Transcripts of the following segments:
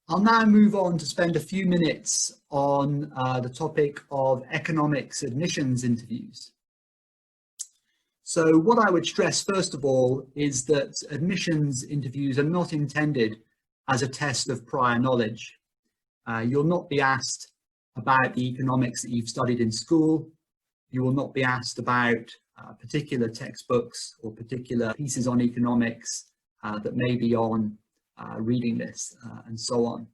I'll now move on to spend a few minutes on the topic of economics admissions interviews. So what I would stress first of all is that admissions interviews are not intended as a test of prior knowledge. You'll not be asked about the economics that you've studied in school. You will not be asked about particular textbooks or particular pieces on economics that may be on reading lists and so on.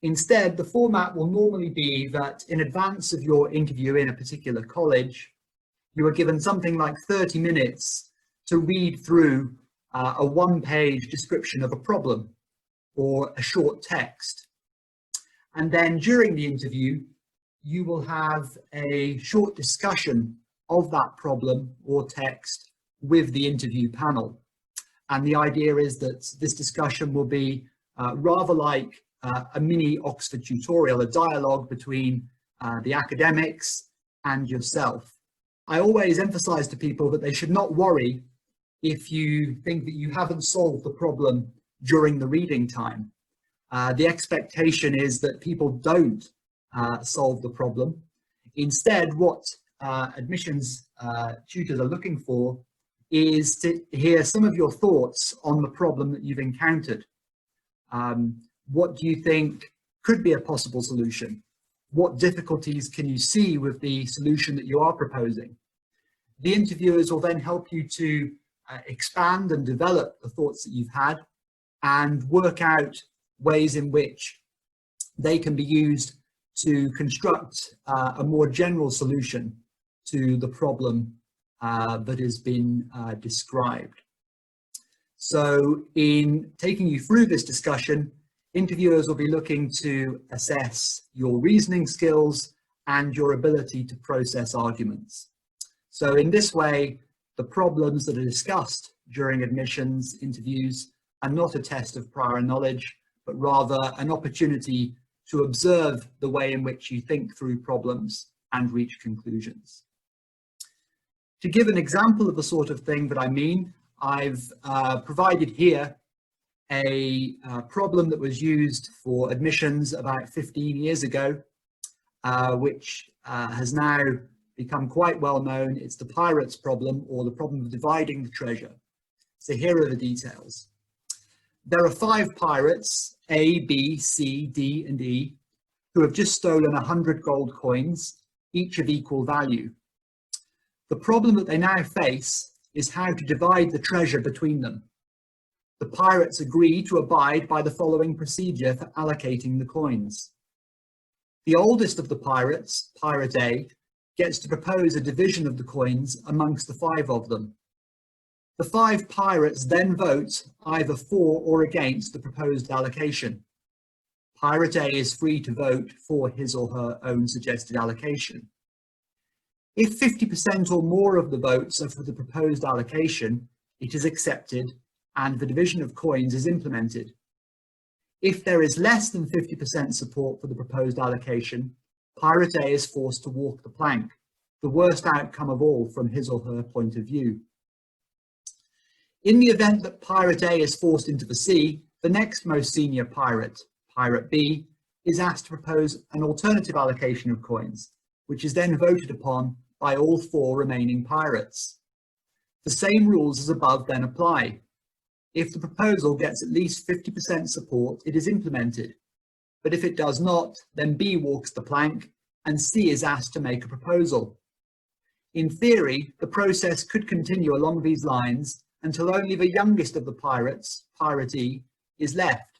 Instead, the format will normally be that in advance of your interview in a particular college, you are given something like 30 minutes to read through a one-page description of a problem or a short text. And then during the interview, you will have a short discussion of that problem or text with the interview panel. And the idea is that this discussion will be rather like a mini Oxford tutorial, a dialogue between the academics and yourself. I always emphasize to people that they should not worry if you think that you haven't solved the problem during the reading time. The expectation is that people don't solve the problem. Instead, what admissions tutors are looking for is to hear some of your thoughts on the problem that you've encountered. What do you think could be a possible solution? What difficulties can you see with the solution that you are proposing? The interviewers will then help you to expand and develop the thoughts that you've had and work out ways in which they can be used to construct a more general solution to the problem that has been described. So in taking you through this discussion, interviewers will be looking to assess your reasoning skills and your ability to process arguments. So in this way, the problems that are discussed during admissions interviews are not a test of prior knowledge, but rather an opportunity to observe the way in which you think through problems and reach conclusions. To give an example of the sort of thing that I mean, I've provided here a problem that was used for admissions about 15 years ago, which has now become quite well known. It's the pirates problem, or the problem of dividing the treasure. So here are the details. There are 5 pirates, A, B, C, D, and E, who have just stolen 100 gold coins, each of equal value. The problem that they now face is how to divide the treasure between them. The pirates agree to abide by the following procedure for allocating the coins. The oldest of the pirates, Pirate A, gets to propose a division of the coins amongst the 5 of them. The 5 pirates then vote either for or against the proposed allocation. Pirate A is free to vote for his or her own suggested allocation. If 50% or more of the votes are for the proposed allocation, it is accepted and the division of coins is implemented. If there is less than 50% support for the proposed allocation, Pirate A is forced to walk the plank, the worst outcome of all from his or her point of view. In the event that Pirate A is forced into the sea, the next most senior pirate, Pirate B, is asked to propose an alternative allocation of coins, which is then voted upon by all 4 remaining pirates. The same rules as above then apply. If the proposal gets at least 50% support, it is implemented. But if it does not, then B walks the plank and C is asked to make a proposal. In theory, the process could continue along these lines until only the youngest of the pirates, Pirate E, is left.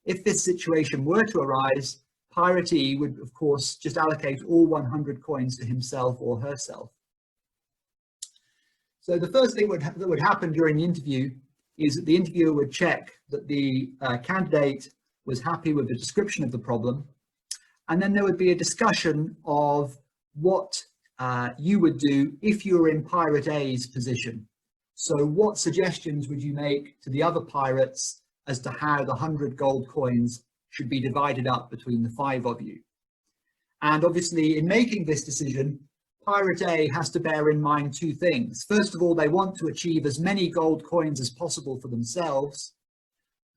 If this situation were to arise, Pirate E would, of course, just allocate all 100 coins to himself or herself. So the first thing that would happen during the interview is that the interviewer would check that the candidate was happy with the description of the problem, and then there would be a discussion of what you would do if you were in Pirate A's position. So what suggestions would you make to the other pirates as to how the 100 gold coins should be divided up between the 5 of you? And obviously, in making this decision, Pirate A has to bear in mind 2 things. First of all, they want to achieve as many gold coins as possible for themselves,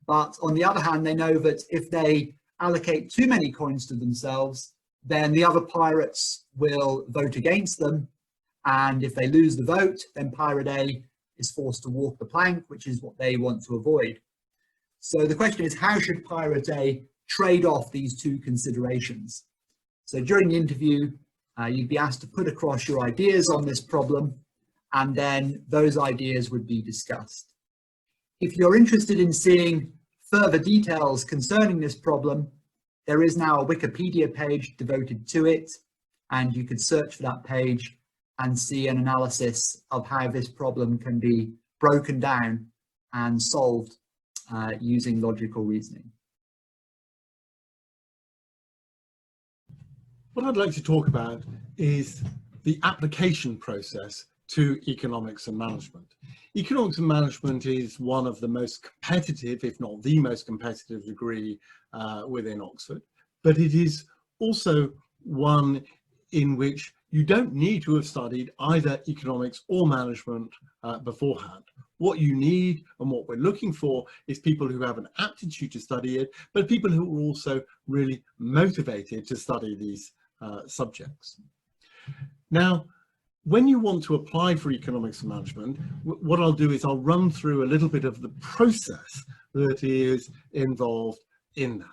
But on the other hand, they know that if they allocate too many coins to themselves, then the other pirates will vote against them. And if they lose the vote, then Pirate A is forced to walk the plank, which is what they want to avoid. So the question is, how should Pirate A trade off these two considerations? So during the interview, you'd be asked to put across your ideas on this problem, and then those ideas would be discussed. If you're interested in seeing further details concerning this problem, there is now a Wikipedia page devoted to it, and you could search for that page and see an analysis of how this problem can be broken down and solved using logical reasoning. What I'd like to talk about is the application process to economics and management. Economics and management is one of the most competitive, if not the most competitive degree within Oxford, but it is also one in which you don't need to have studied either economics or management beforehand. What you need and what we're looking for is people who have an aptitude to study it, but people who are also really motivated to study these subjects. Now, when you want to apply for economics and management, what I'll do is I'll run through a little bit of the process that is involved in that.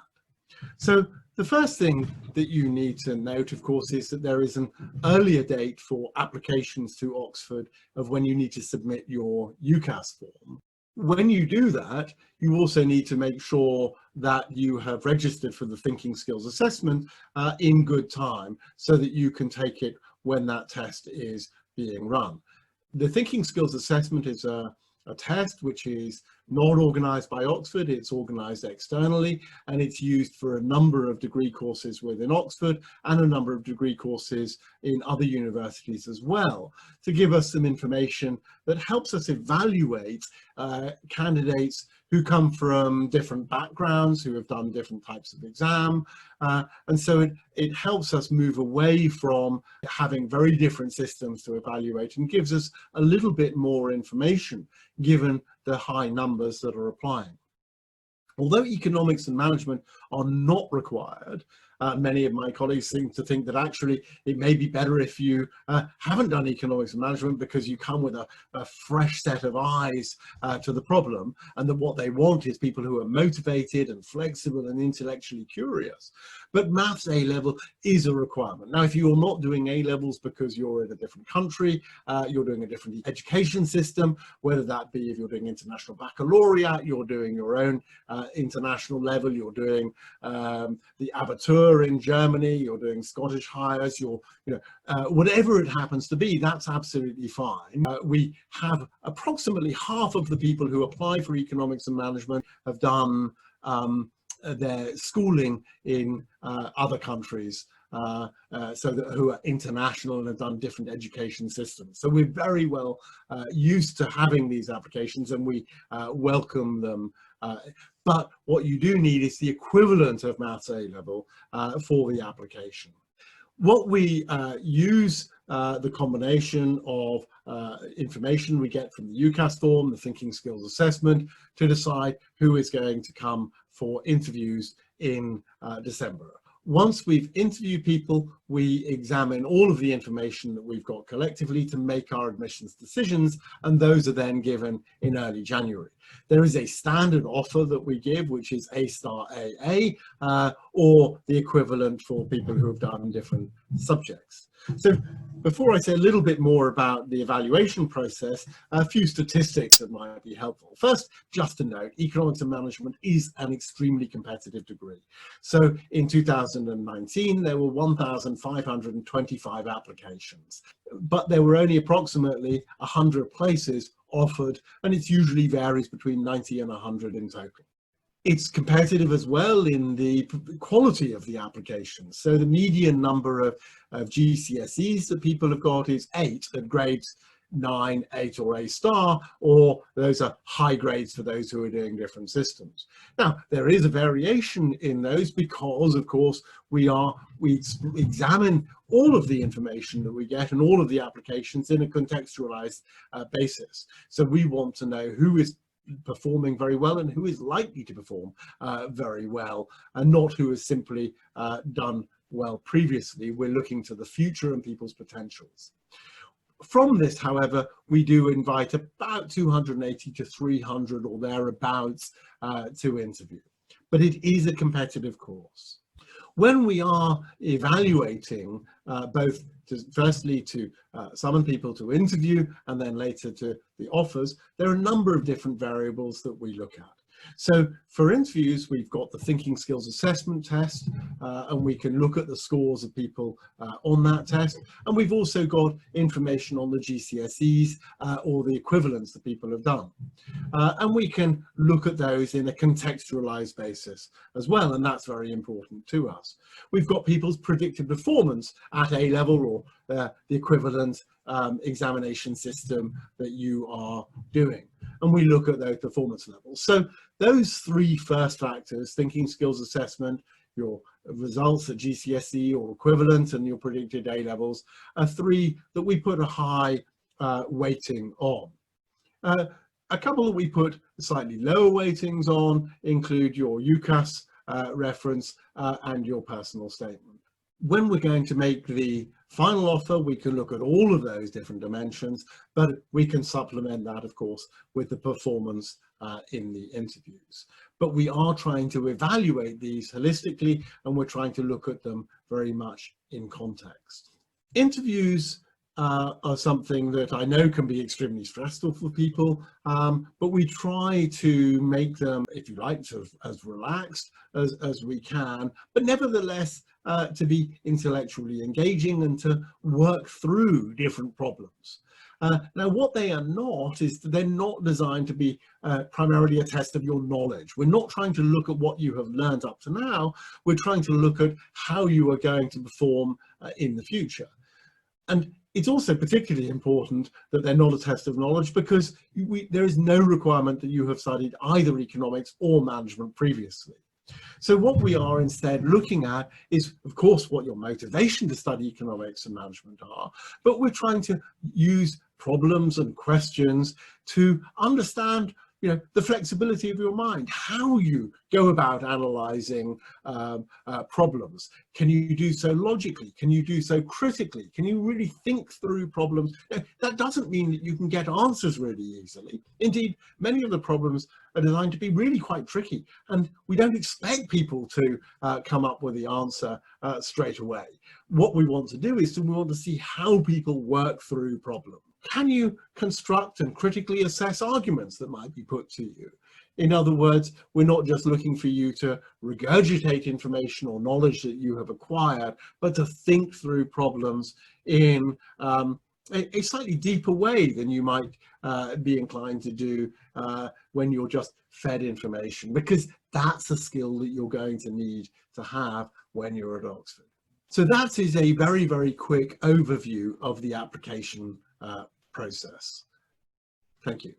So the first thing that you need to note, of course, is that there is an earlier date for applications to Oxford of when you need to submit your UCAS form. When you do that, you also need to make sure that you have registered for the thinking skills assessment in good time so that you can take it when that test is being run. The thinking skills assessment is a test which is not organised by Oxford, it's organised externally, and it's used for a number of degree courses within Oxford and a number of degree courses in other universities as well, to give us some information that helps us evaluate candidates who come from different backgrounds, who have done different types of exam, and so it helps us move away from having very different systems to evaluate and gives us a little bit more information given the high numbers that are applying. Although economics and management are not required, many of my colleagues seem to think that actually it may be better if you haven't done economics and management because you come with a fresh set of eyes to the problem, and that what they want is people who are motivated and flexible and intellectually curious. But maths A-level is a requirement. Now, if you're not doing A-levels because you're in a different country, you're doing a different education system, whether that be if you're doing international baccalaureate, you're doing your own international level, you're doing the abitur in Germany, you're doing Scottish Highers, whatever it happens to be, that's absolutely fine. We have approximately half of the people who apply for economics and management have done their schooling in other countries, who are international and have done different education systems. So we're very well used to having these applications, and we welcome them. But what you do need is the equivalent of Maths A-level for the application. What we use the combination of information we get from the UCAS form, the thinking skills assessment, to decide who is going to come for interviews in December. Once we've interviewed people, we examine all of the information that we've got collectively to make our admissions decisions, and those are then given in early January. There is a standard offer that we give, which is A-star AA, or the equivalent for people who have done different subjects. So before I say a little bit more about the evaluation process, a few statistics that might be helpful. First, just to note, economics and management is an extremely competitive degree. So in 2019, there were 1,525 applications, but there were only approximately 100 places offered, and it usually varies between 90 and 100 in total. It's competitive as well in the quality of the applications. So the median number of GCSEs that people have got is 8 at grades 9, 8 or A-star, or those are high grades for those who are doing different systems. Now, there is a variation in those because, of course, we examine all of the information that we get and all of the applications in a contextualized basis. So we want to know who is performing very well and who is likely to perform very well, and not who has simply done well previously. We're looking to the future and people's potentials. From this, however, we do invite about 280 to 300 or thereabouts to interview, but it is a competitive course. When we are evaluating both firstly to summon people to interview and then later to the offers, there are a number of different variables that we look at. So for interviews, we've got the thinking skills assessment test, and we can look at the scores of people on that test. And we've also got information on the GCSEs or the equivalents that people have done. And we can look at those in a contextualized basis as well, and that's very important to us. We've got people's predicted performance at A level or the equivalent examination system that you are doing, and we look at those performance levels. So those three first factors, thinking skills assessment, your results at GCSE or equivalent, and your predicted A levels, are three that we put a high weighting on. A couple that we put slightly lower weightings on include your UCAS reference and your personal statement. When we're going to make the final offer, we can look at all of those different dimensions, but we can supplement that, of course, with the performance in the interviews. But we are trying to evaluate these holistically, and we're trying to look at them very much in context. Interviews are something that I know can be extremely stressful for people, but we try to make them, if you like, sort of as relaxed as we can, but nevertheless to be intellectually engaging and to work through different problems. Now, what they are not is they're not designed to be primarily a test of your knowledge. We're not trying to look at what you have learned up to now. We're trying to look at how you are going to perform in the future. And it's also particularly important that they're not a test of knowledge, because there is no requirement that you have studied either economics or management previously. So what we are instead looking at is, of course, what your motivation to study economics and management are, but we're trying to use problems and questions to understand, you know, the flexibility of your mind, how you go about analyzing problems. Can you do so logically? Can you do so critically? Can you really think through problems? That doesn't mean that you can get answers really easily. Indeed, many of the problems are designed to be really quite tricky, and we don't expect people to come up with the answer straight away. What we want to do is we want to see how people work through problems. Can you construct and critically assess arguments that might be put to you? In other words, we're not just looking for you to regurgitate information or knowledge that you have acquired, but to think through problems in a slightly deeper way than you might be inclined to do when you're just fed information, because that's a skill that you're going to need to have when you're at Oxford. So that is a very, very quick overview of the application process. Thank you.